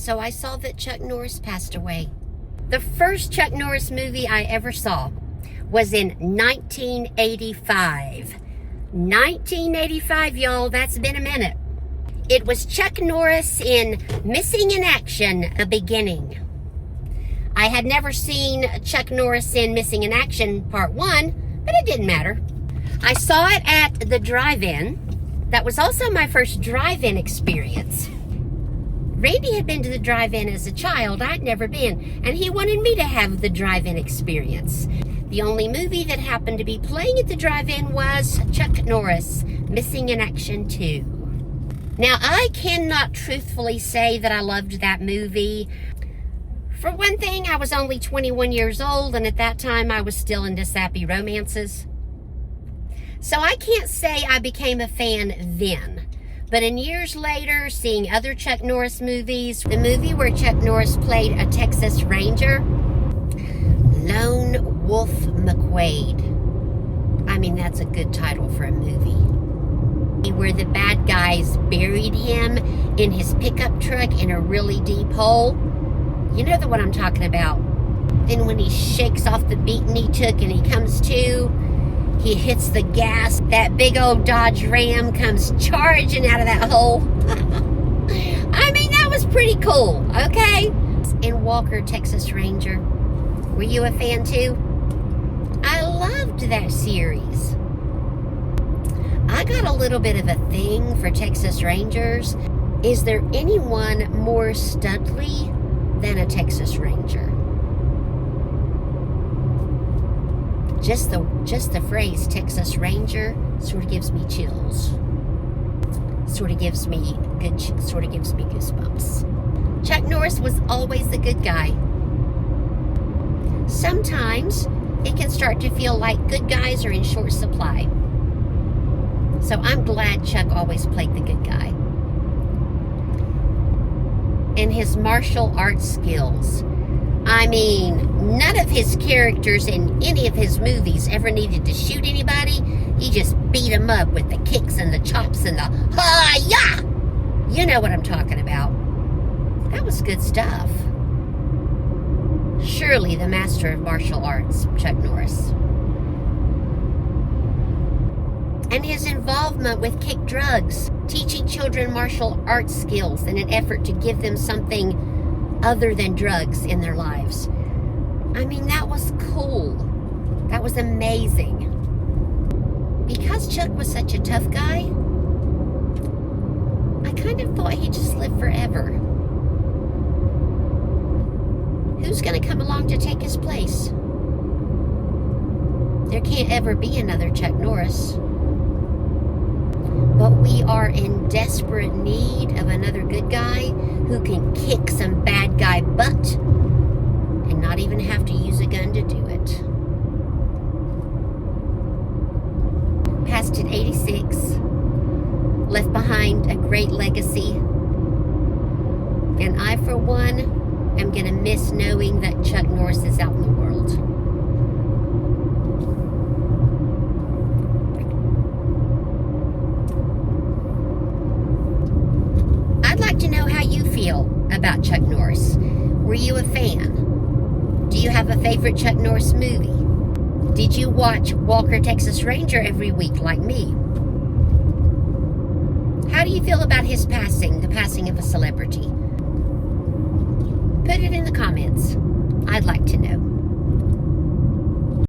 So I saw that Chuck Norris passed away. The first Chuck Norris movie I ever saw was in 1985. 1985, y'all, that's been a minute. It was Chuck Norris in Missing in Action, The Beginning. I had never seen Chuck Norris in Missing in Action Part 1, but it didn't matter. I saw it at the drive-in. That was also my first drive-in experience. Randy had been to the drive-in as a child. I'd never been, and he wanted me to have the drive-in experience. The only movie that happened to be playing at the drive-in was Chuck Norris, Missing in Action 2. Now, I cannot truthfully say that I loved that movie. For one thing, I was only 21 years old, and at that time, I was still into sappy romances. So I can't say I became a fan then. But in years later, seeing other Chuck Norris movies, the movie where Chuck Norris played a Texas Ranger, Lone Wolf McQuade. I mean, that's a good title for a movie. Where the bad guys buried him in his pickup truck in a really deep hole. You know the one I'm talking about. Then when he shakes off the beating he took and he comes to, he hits the gas. That big old Dodge Ram comes charging out of that hole. I mean, that was pretty cool, okay? And Walker, Texas Ranger. Were you a fan too? I loved that series. I got a little bit of a thing for Texas Rangers. Is there anyone more studly than a Texas Ranger? Just the phrase Texas Ranger sort of gives me chills. Sort of gives me goosebumps. Chuck Norris was always the good guy. Sometimes it can start to feel like good guys are in short supply. So I'm glad Chuck always played the good guy. And his martial arts skills. I mean, none of his characters in any of his movies ever needed to shoot anybody. He just beat them up with the kicks and the chops and the ha-ya! You know what I'm talking about. That was good stuff. Surely the master of martial arts, Chuck Norris. And his involvement with Kick Drugs, teaching children martial arts skills in an effort to give them something other than drugs in their lives. I mean, that was cool. That was amazing. Because Chuck was such a tough guy, I kind of thought he'd just live forever. Who's going to come along to take his place? There can't ever be another Chuck Norris. But we are in desperate need of another good guy who can kick some bad guy butt and not even have to use a gun to do it. Passed at 86, left behind a great legacy. And I, for one, am going to miss knowing that Chuck Norris is out in the world. To know how you feel about Chuck Norris. Were you a fan? Do you have a favorite Chuck Norris movie? Did you watch Walker, Texas Ranger every week like me? How do you feel about his passing, the passing of a celebrity? Put it in the comments.